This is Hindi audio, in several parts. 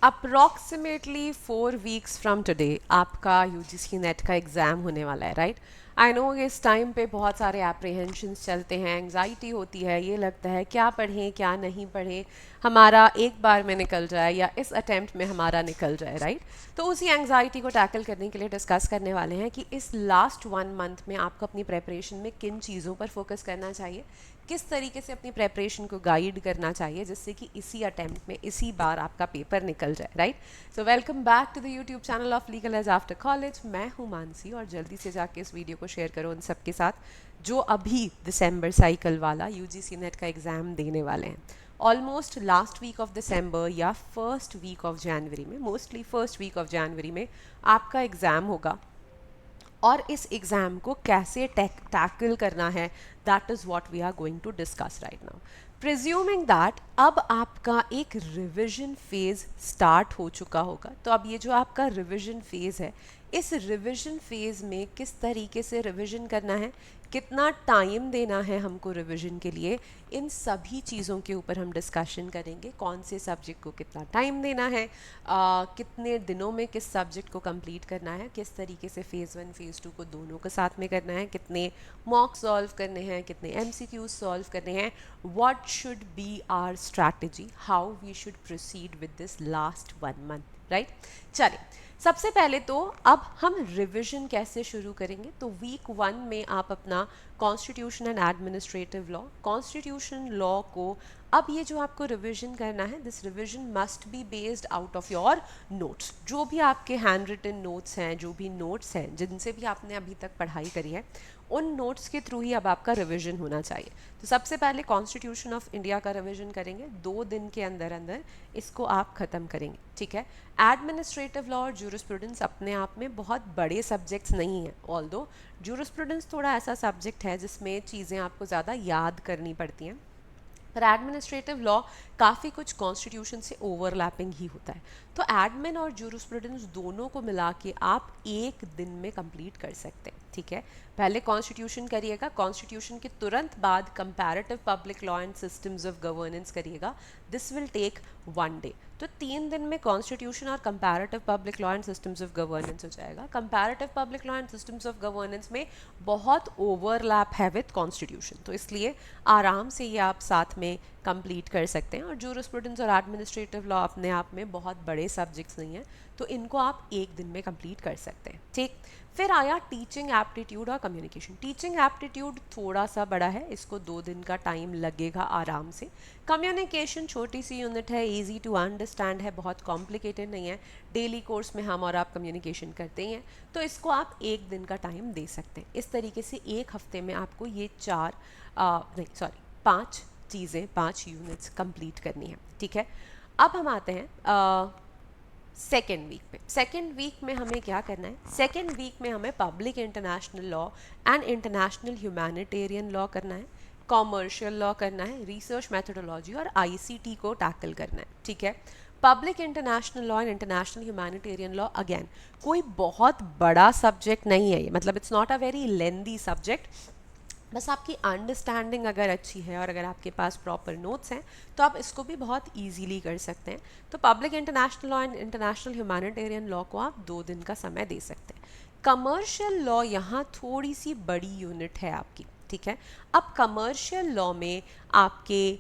अप्रॉक्सीमेटली 4 वीक्स फ्रॉम टुडे आपका यूजीसी नेट का एग्ज़ाम होने वाला है, राइट? आई नो इस टाइम पे बहुत सारे एप्रीहेंशंस चलते हैं, एंग्जाइटी होती है, ये लगता है क्या पढ़ें क्या नहीं पढ़ें, हमारा एक बार में निकल जाए या इस अटेम्प्ट में हमारा निकल जाए, राइट? तो उसी एंग्जाइटी को टैकल करने के लिए डिस्कस करने वाले हैं कि इस लास्ट 1 मंथ में आपको अपनी प्रेपरेशन में किन चीज़ों पर फोकस करना चाहिए, किस तरीके से अपनी प्रेपरेशन को गाइड करना चाहिए जिससे कि इसी अटेम्प्ट में इसी बार आपका पेपर निकल जाए, right? So welcome back to the YouTube channel of Legal Edge after college. मैं हूँ मानसी और जल्दी से जाके इस वीडियो को शेयर करो उन सबके साथ जो अभी दिसंबर साइकिल वाला यूजीसी नेट का एग्ज़ाम देने वाले हैं। Almost last week of December या फर्स्ट वीक ऑफ जनवरी में, mostly first week of January में आपका एग्ज़ाम होगा और इस एग्ज़ाम को कैसे टैकल करना है, that is what we are going to discuss right now. Presuming that अब आपका एक रिविजन फेज़ स्टार्ट हो चुका होगा, तो अब ये जो आपका रिविजन फेज़ है, इस रिविजन फेज़ में किस तरीके से रिविजन करना है, कितना टाइम देना है हमको रिविजन के लिए, इन सभी चीज़ों के ऊपर हम डिस्कशन करेंगे। कौन से सब्जेक्ट को कितना टाइम देना है, कितने दिनों में किस सब्जेक्ट को कंप्लीट करना है, किस तरीके से फ़ेज़ 1 फ़ेज़ 2 को दोनों के साथ में करना है, कितने मॉक सॉल्व करने हैं, कितने एमसीक्यूज सॉल्व करने हैं, what should be our strategy, how we should proceed with this last 1 month, right? चलिए, सबसे पहले तो अब हम रिवीजन कैसे शुरू करेंगे। तो वीक 1 में आप अपना constitution and administrative law, constitution law को अब ये जो आपको रिवीजन करना है, this revision must be based out of your notes. जो भी आपके हैंड रिटन नोट्स हैं, जो भी नोट्स हैं जिनसे भी आपने अभी तक पढ़ाई करी है, उन नोट्स के थ्रू ही अब आपका रिवीजन होना चाहिए। तो सबसे पहले कॉन्स्टिट्यूशन ऑफ इंडिया का रिवीजन करेंगे, 2 दिन के अंदर अंदर इसको आप ख़त्म करेंगे, ठीक है? एडमिनिस्ट्रेटिव लॉ और जूरिस्प्रूडेंस अपने आप में बहुत बड़े सब्जेक्ट्स नहीं हैं, ऑल्दो जूरिस्प्रूडेंस थोड़ा ऐसा सब्जेक्ट है जिसमें चीज़ें आपको ज़्यादा याद करनी पड़ती हैं, पर एडमिनिस्ट्रेटिव लॉ काफ़ी कुछ कॉन्स्टिट्यूशन से ओवरलैपिंग ही होता है। तो एडमिन और जूरिस्प्रूडेंस दोनों को मिला के आप एक दिन में कंप्लीट कर सकते हैं, ठीक है? पहले कॉन्स्टिट्यूशन करिएगा, कॉन्स्टिट्यूशन के तुरंत बाद comparative public law and systems of governance करिएगा, दिस विल टेक 1 डे। तो 3 दिन में कॉन्स्टिट्यूशन और comparative public law and systems of governance हो जाएगा। Comparative public law and systems of governance में बहुत ओवरलैप है विद कॉन्स्टिट्यूशन, तो इसलिए आराम से ये आप साथ में कंप्लीट कर सकते हैं। और जूरिस्प्रूडेंस और एडमिनिस्ट्रेटिव लॉ अपने आप में बहुत बड़े सब्जेक्ट्स नहीं हैं, तो इनको आप एक दिन में कंप्लीट कर सकते हैं, ठीक? फिर आया टीचिंग एप्टीट्यूड और कम्युनिकेशन। टीचिंग एप्टीट्यूड थोड़ा सा बड़ा है, इसको 2 दिन का टाइम लगेगा आराम से। कम्युनिकेशन छोटी सी यूनिट है, इजी टू अंडरस्टैंड है, बहुत कॉम्प्लिकेटेड नहीं है, डेली कोर्स में हम और आप कम्युनिकेशन करते ही हैं, तो इसको आप एक दिन का टाइम दे सकते हैं। इस तरीके से एक हफ्ते में आपको ये 5 चीज़ें, 5 यूनिट्स कंप्लीट करनी है, ठीक है? अब हम आते हैं सेकेंड वीक पे। सेकेंड वीक में हमें क्या करना है? सेकेंड वीक में हमें public international law and international humanitarian law करना है, कॉमर्शियल लॉ करना है, रिसर्च मेथोडोलॉजी और आईसीटी को टैकल करना है, ठीक है? Public international law and international humanitarian law again कोई बहुत बड़ा सब्जेक्ट नहीं है ये, मतलब it's not a very lengthy subject, बस आपकी अंडरस्टैंडिंग अगर अच्छी है और अगर आपके पास प्रॉपर नोट्स हैं तो आप इसको भी बहुत इजीली कर सकते हैं। तो public international law and international humanitarian law को आप 2 दिन का समय दे सकते हैं। कमर्शियल लॉ यहाँ थोड़ी सी बड़ी यूनिट है आपकी, ठीक है? अब कमर्शियल लॉ में आपके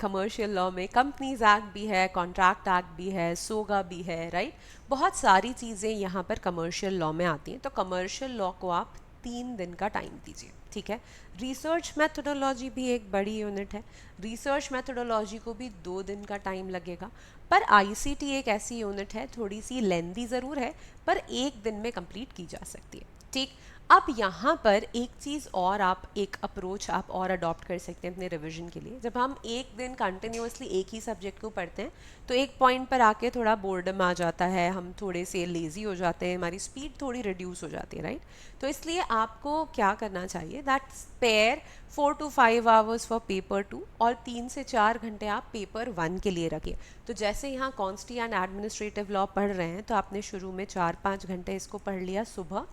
कमर्शियल लॉ में कंपनीज एक्ट भी है, कॉन्ट्रैक्ट एक्ट भी है, सोगा भी है, राइट? बहुत सारी चीज़ें यहाँ पर कमर्शियल लॉ में आती हैं। तो कमर्शियल लॉ को आप 3 दिन का टाइम दीजिए, ठीक है? रिसर्च मेथोडोलॉजी भी एक बड़ी यूनिट है, रिसर्च मेथोडोलॉजी को भी 2 दिन का टाइम लगेगा। पर आईसीटी एक ऐसी यूनिट है, थोड़ी सी लेंदी ज़रूर है, पर एक दिन में कंप्लीट की जा सकती है, ठीक? अब यहाँ पर एक चीज़ और, आप एक अप्रोच आप और अडॉप्ट कर सकते हैं अपने रिवीजन के लिए। जब हम एक दिन कंटिन्यूसली एक ही सब्जेक्ट को पढ़ते हैं तो एक पॉइंट पर आके थोड़ा बोर्डम आ जाता है, हम थोड़े से लेज़ी हो जाते हैं, हमारी स्पीड थोड़ी रिड्यूस हो जाती है, राइट? तो इसलिए आपको क्या करना चाहिए, that spare 4 to 5 hours for paper 2 और 3 से 4 घंटे आप पेपर 1 के लिए रखिए। तो जैसे यहाँ कॉन्स्टी एंड एडमिनिस्ट्रेटिव लॉ पढ़ रहे हैं तो आपने शुरू में 4-5 घंटे इसको पढ़ लिया सुबह,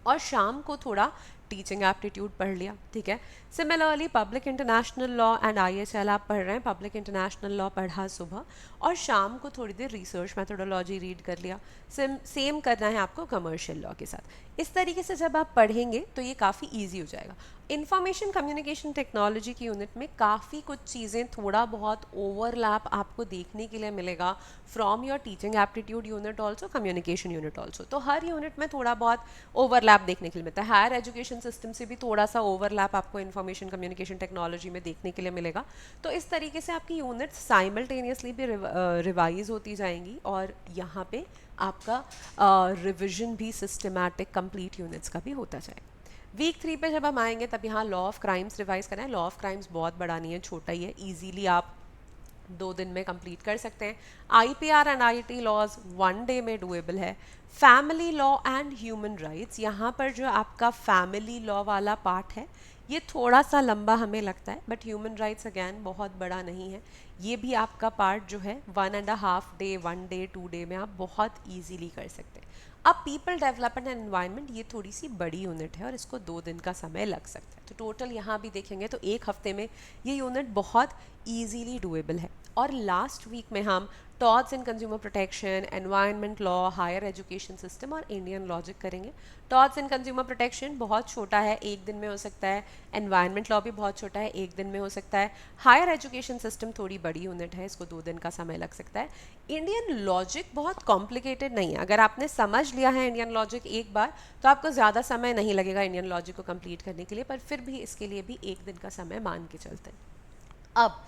और शाम को थोड़ा टीचिंग एप्टीट्यूड पढ़ लिया, ठीक है। Similarly public international law and IHL आप पढ़ रहे हैं, पब्लिक इंटरनेशनल लॉ पढ़ा सुबह और शाम को थोड़ी देर रिसर्च मेथोडोलॉजी रीड कर लिया। सेम करना है आपको कमर्शियल लॉ के साथ। इस तरीके से जब आप पढ़ेंगे तो ये काफ़ी ईजी हो जाएगा। इंफॉर्मेशन कम्युनिकेशन टेक्नोलॉजी की यूनिट में काफ़ी कुछ चीज़ें थोड़ा बहुत ओवरलैप आपको देखने के लिए मिलेगा from your teaching aptitude unit also, communication unit also. तो हर यूनिट में थोड़ा बहुत ओवरलैप देखने के लिए मिलता है। हायर एजुकेशन सिस्टम से भी थोड़ा सा ओवरलैप आपको इंफॉर्मेशन कम्युनिकेशन टेक्नोलॉजी में देखने के लिए मिलेगा। तो इस तरीके से आपकी यूनिट साइमल्टेनियसली भी रिवाइज होती जाएंगी और यहाँ पे आपका रिविजन भी सिस्टमैटिक कंप्लीट यूनिट्स का भी होता जाएगा। वीक 3 पे जब हम आएंगे तब यहाँ लॉ ऑफ क्राइम्स रिवाइज करना है। लॉ ऑफ क्राइम्स बहुत बड़ा नहीं है, छोटा ही है, ईजीली आप 2 दिन में कंप्लीट कर सकते हैं। IPR and IT laws 1 day में डुएबल है। Family law and human rights, यहाँ पर जो आपका फैमिली लॉ वाला पार्ट है ये थोड़ा सा लंबा हमें लगता है, बट ह्यूमन राइट्स अगैन बहुत बड़ा नहीं है। ये भी आपका पार्ट जो है 1.5 डे, 1 डे, 2 डे में आप बहुत ईजीली कर सकते हैं। अब पीपल डेवलपमेंट एंड एनवायरनमेंट ये थोड़ी सी बड़ी यूनिट है और इसको 2 दिन का समय लग सकता है। तो टोटल यहाँ भी देखेंगे तो 1 हफ्ते में ये यूनिट बहुत ईजीली डुएबल है। और लास्ट वीक में हम torts in consumer protection, environment law, higher education system और इंडियन लॉजिक करेंगे। टॉर्ट्स इन कंज्यूमर प्रोटेक्शन बहुत छोटा है, 1 दिन में हो सकता है। एनवायरनमेंट लॉ भी बहुत छोटा है, 1 दिन में हो सकता है। हायर एजुकेशन सिस्टम थोड़ी बड़ी यूनिट है, इसको 2 दिन का समय लग सकता है। इंडियन लॉजिक बहुत कॉम्प्लिकेटेड नहीं है, अगर आपने समझ लिया है इंडियन लॉजिक एक बार तो आपको ज़्यादा समय नहीं लगेगा इंडियन लॉजिक को कंप्लीट करने के लिए, पर फिर भी इसके लिए भी 1 दिन का समय मान के चलते हैं। अब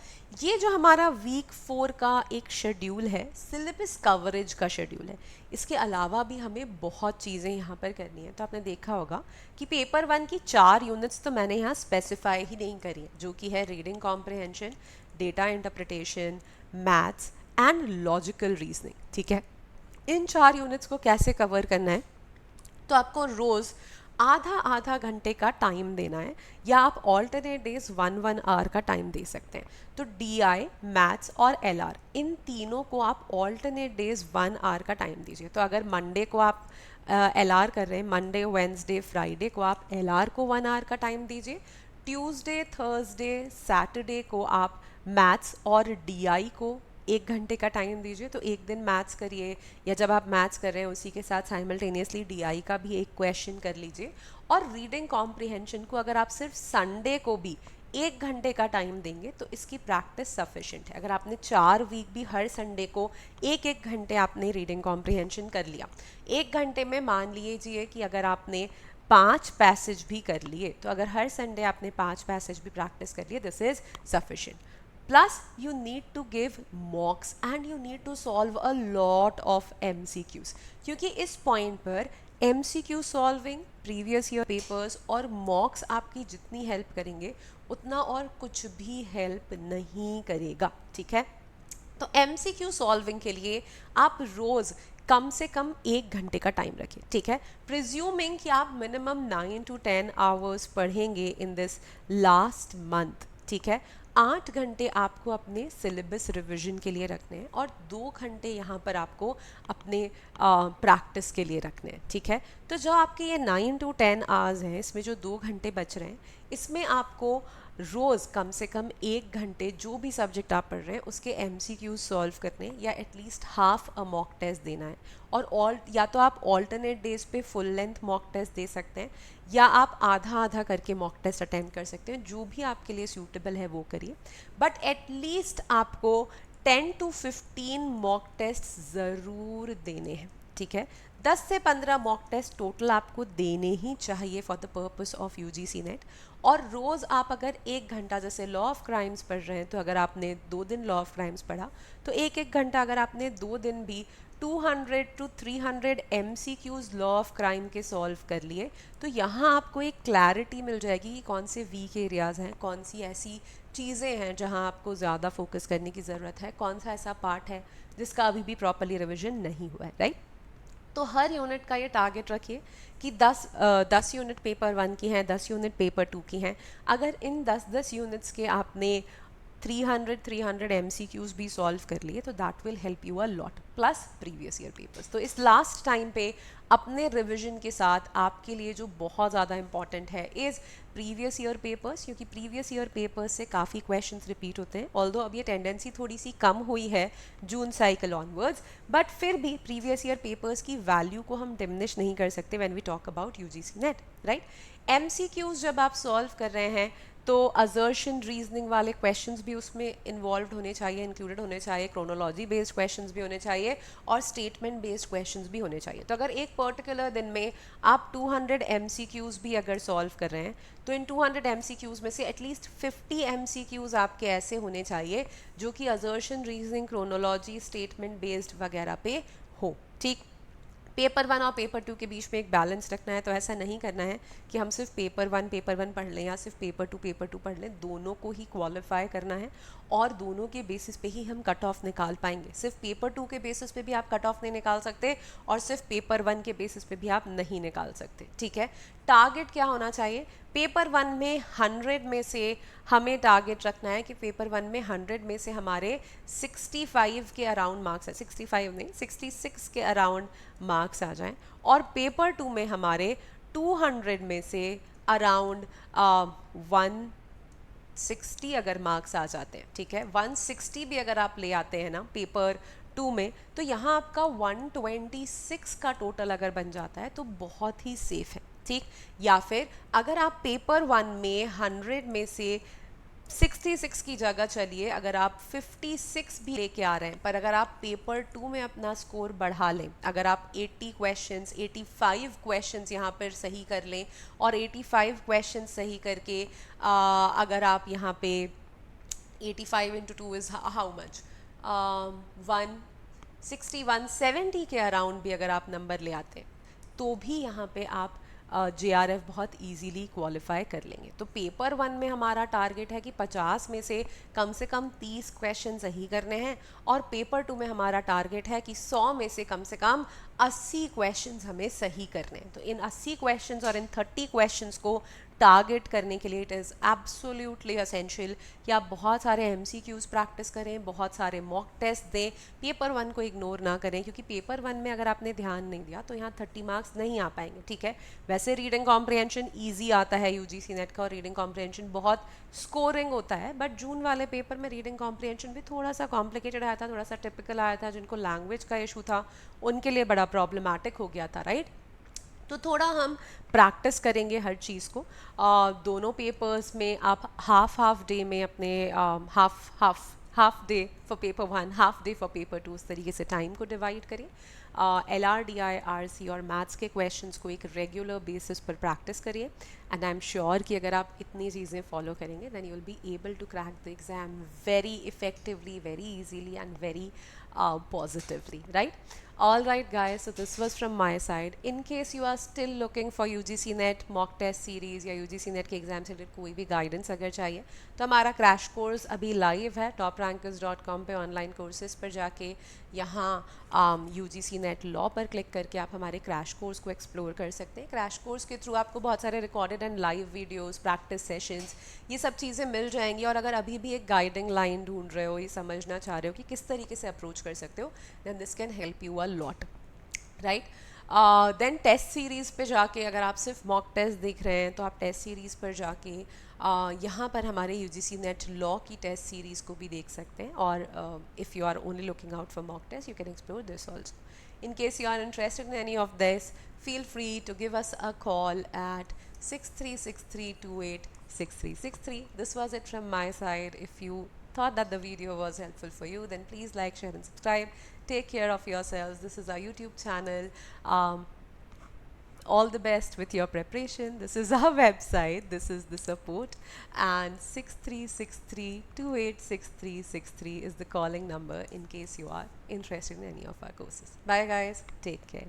ये जो हमारा वीक 4 का एक शेड्यूल है, सिलेबस कवरेज का शेड्यूल है, इसके अलावा भी हमें बहुत चीज़ें यहाँ पर करनी है। तो आपने देखा होगा कि पेपर 1 की 4 यूनिट्स तो मैंने यहाँ स्पेसिफाई ही नहीं करी है, जो कि है reading comprehension, data interpretation, maths and logical reasoning, ठीक है। इन 4 यूनिट्स को कैसे कवर करना है, तो आपको रोज़ आधा आधा घंटे का टाइम देना है, या आप ऑल्टरनेट डेज 1 आवर का टाइम दे सकते हैं। तो DI, मैथ्स और LR इन तीनों को आप ऑल्टरनेट डेज 1 आवर का टाइम दीजिए। तो अगर मंडे को आप LR कर रहे हैं, मंडे, वेंसडे, फ्राइडे को आप LR को 1 आवर का टाइम दीजिए। ट्यूसडे, थर्सडे, सैटरडे को आप मैथ्स और DI को 1 घंटे का टाइम दीजिए। तो एक दिन मैथ्स करिए, या जब आप मैथ्स कर रहे हैं उसी के साथ साइमल्टेनियसली DI का भी एक क्वेश्चन कर लीजिए। और रीडिंग कॉम्प्रिहेंशन को अगर आप सिर्फ संडे को भी 1 घंटे का टाइम देंगे तो इसकी प्रैक्टिस सफिशिएंट है। अगर आपने 4 वीक भी हर संडे को 1-1 घंटे आपने रीडिंग कॉम्प्रिहेंशन कर लिया, 1 घंटे में मान लीजिए कि अगर आपने 5 पैसेज भी कर लिए, तो अगर हर संडे आपने 5 पैसेज भी प्रैक्टिस कर लिए, this is sufficient. Plus you need to give mocks and you need to solve a lot of MCQs, क्योंकि इस पॉइंट पर MCQ solving, previous year papers और मॉक्स आपकी जितनी हेल्प करेंगे उतना और कुछ भी हेल्प नहीं करेगा, ठीक है। तो MCQ सॉल्विंग के लिए आप रोज़ कम से कम 1 घंटे का टाइम रखिए, ठीक है। प्रिज्यूमिंग कि आप मिनिमम 9 to 10 आवर्स पढ़ेंगे इन दिस लास्ट मंथ, ठीक है। 8 घंटे आपको अपने सिलेबस रिवीजन के लिए रखने हैं और 2 घंटे यहाँ पर आपको अपने प्रैक्टिस के लिए रखने हैं, ठीक है। तो जो आपके ये 9 to 10 आवर्स हैं, इसमें जो 2 घंटे बच रहे हैं, इसमें आपको रोज़ कम से कम 1 घंटे जो भी सब्जेक्ट आप पढ़ रहे हैं उसके MCQ सॉल्व करने, या atleast half a mock test देना है। और या तो आप ऑल्टरनेट डेज पे फुल लेंथ मॉक टेस्ट दे सकते हैं, या आप आधा आधा करके मॉक टेस्ट अटेम्प्ट कर सकते हैं। जो भी आपके लिए सूटेबल है वो करिए, बट एटलीस्ट आपको 10 to 15 मॉक टेस्ट ज़रूर देने हैं, ठीक है। 10 से 15 मॉक टेस्ट टोटल आपको देने ही चाहिए for the purpose of UGC net. और रोज़ आप अगर 1 घंटा, जैसे लॉ ऑफ क्राइम्स पढ़ रहे हैं, तो अगर आपने 2 दिन लॉ ऑफ क्राइम्स पढ़ा तो 1-1 घंटा अगर आपने 2 दिन भी 200 to 300 MCQs law of crime के सॉल्व कर लिए, तो यहाँ आपको एक क्लैरिटी मिल जाएगी कि कौन से वीक एरियाज़ हैं, कौन सी ऐसी चीज़ें हैं जहाँ आपको ज़्यादा फोकस करने की ज़रूरत है, कौन सा ऐसा पार्ट है जिसका अभी भी प्रॉपरली रिविजन नहीं हुआ है, राइट। तो हर यूनिट का ये टारगेट रखिए कि 10 यूनिट पेपर 1 की हैं, 10 यूनिट पेपर 2 की हैं। अगर इन 10-10 यूनिट्स के आपने 300 MCQs भी सॉल्व कर लिए तो that will help you a lot, plus previous year papers. तो इस लास्ट टाइम पे अपने रिविजन के साथ आपके लिए जो बहुत ज़्यादा इंपॉर्टेंट है इज़ प्रीवियस ईयर पेपर्स, क्योंकि प्रीवियस ईयर पेपर्स से काफ़ी क्वेश्चंस रिपीट होते हैं। ऑल्दो अब ये टेंडेंसी थोड़ी सी कम हुई है जून साइकिल ऑनवर्ड्स, बट फिर भी प्रीवियस ईयर पेपर्स की वैल्यू को हम डिमिनिश नहीं कर सकते when we talk about UGC NET, right. MCQs जब आप सॉल्व कर रहे हैं तो असर्शन रीजनिंग वाले क्वेश्चंस भी उसमें इन्वॉल्व होने चाहिए, इंक्लूडेड होने चाहिए, क्रोनोलॉजी बेस्ड क्वेश्चंस भी होने चाहिए और स्टेटमेंट बेस्ड क्वेश्चंस भी होने चाहिए। तो अगर एक पर्टिकुलर दिन में आप 200 एमसीक्यूज भी अगर सॉल्व कर रहे हैं तो इन 200 एमसीक्यूज में से एटलीस्ट 50 एमसीक्यूज आपके ऐसे होने चाहिए जो कि assertion reasoning, chronology, statement based वगैरह पे हो, ठीक। पेपर 1 और पेपर 2 के बीच में एक बैलेंस रखना है, तो ऐसा नहीं करना है कि हम सिर्फ पेपर 1 पढ़ लें या सिर्फ पेपर 2 पढ़ लें, दोनों को ही क्वालिफाई करना है और दोनों के बेसिस पे ही हम कट ऑफ निकाल पाएंगे। सिर्फ पेपर 2 के बेसिस पे भी आप कट ऑफ नहीं निकाल सकते और सिर्फ पेपर 1 के बेसिस पे भी आप नहीं निकाल सकते, ठीक है। टारगेट क्या होना चाहिए? पेपर 1 में 100 में से हमें टारगेट रखना है कि पेपर 1 में 100 में से हमारे 65 के अराउंड मार्क्स है, 65 नहीं 66 के अराउंड मार्क्स आ जाएं, और पेपर 2 में हमारे 200 में से अराउंड 160 अगर मार्क्स आ जाते हैं, ठीक है, 160 भी अगर आप ले आते हैं ना पेपर 2 में, तो यहाँ आपका 126 का टोटल अगर बन जाता है तो बहुत ही सेफ है, ठीक। या फिर अगर आप पेपर 1 में 100 में से 66 की जगह चलिए अगर आप 56 भी लेके आ रहे हैं, पर अगर आप पेपर 2 में अपना स्कोर बढ़ा लें, अगर आप 80 क्वेश्चंस 85 क्वेश्चंस यहाँ पर सही कर लें और 85 क्वेश्चंस सही करके अगर आप यहाँ पे 85 into 2 is how much 160 170 के अराउंड भी अगर आप नंबर ले आते हैं तो भी यहाँ पे आप JRF बहुत इजीली क्वालिफाई कर लेंगे। तो पेपर 1 में हमारा टारगेट है कि 50 में से कम 30 क्वेश्चन सही करने हैं और पेपर 2 में हमारा टारगेट है कि 100 में से कम 80 क्वेश्चंस हमें सही करने हैं। तो इन 80 क्वेश्चंस और इन 30 क्वेश्चंस को टारगेट करने के लिए इट इज़ एब्सोल्युटली असेंशियल कि आप बहुत सारे MCQs प्रैक्टिस करें, बहुत सारे मॉक टेस्ट दें, पेपर 1 को इग्नोर ना करें, क्योंकि पेपर 1 में अगर आपने ध्यान नहीं दिया तो यहाँ 30 मार्क्स नहीं आ पाएंगे, ठीक है। वैसे रीडिंग कॉम्प्रिहेंशन ईजी आता है UGC नेट का और रीडिंग कॉम्प्रिहेंशन बहुत स्कोरिंग होता है, बट जून वाले पेपर में रीडिंग कॉम्प्रिहेंशन भी थोड़ा सा कॉम्प्लिकेटेड आया था, थोड़ा सा टिपिकल आया था। जिनको लैंग्वेज का इशू था उनके लिए बड़ा प्रॉब्लमैटिक हो गया था, राइट। तो थोड़ा हम प्रैक्टिस करेंगे हर चीज़ को। दोनों पेपर्स में आप हाफ डे में अपने half day for paper 1, half day for paper 2, उस तरीके से टाइम को डिवाइड करें। LRDI, RC और मैथ्स के क्वेश्चंस को एक रेगुलर बेसिस पर प्रैक्टिस करिए, एंड आई एम श्योर कि अगर आप इतनी चीज़ें फॉलो करेंगे then you will be able to crack the exam very effectively, very easily and very positively, right? All right guys, so this was from my side. In case you are still looking for UGC NET mock test series या UGC NET के एग्जाम से रिलेटेड कोई भी गाइडेंस अगर चाहिए तो हमारा क्रैश कोर्स अभी लाइव है toprankers.com पे। ऑनलाइन कोर्सेज पर जाके यहाँ UGC NET लॉ पर क्लिक करके आप हमारे क्रैश कोर्स को एक्सप्लोर कर सकते हैं। क्रैश कोर्स के थ्रू आपको बहुत सारे recorded and live videos, practice sessions, ये सब चीज़ें मिल जाएंगी। और अगर अभी भी एक गाइडिंग लाइन ढूंढ रहे हो, ये समझना चाह रहे हो कि किस तरीके से अप्रोच कर सकते हो, then this can help you a lot, right. Then test series पे जाके अगर आप सिर्फ मॉक टेस्ट देख रहे हैं तो आप टेस्ट सीरीज़ पर जाके यहाँ पर हमारे UGC NET लॉ की टेस्ट सीरीज़ को भी देख सकते हैं। और if you are only looking out for mock test, you can explore this also. In case you are interested in any of this, feel free to give us a call at 6363286363. This was it from my side. If you thought that the video was helpful for you, then please like, share and subscribe. Take care of yourselves. This is our YouTube channel. All the best with your preparation. This is our website. This is the support, and 6363286363 is the calling number in case you are interested in any of our courses. Bye guys. Take care.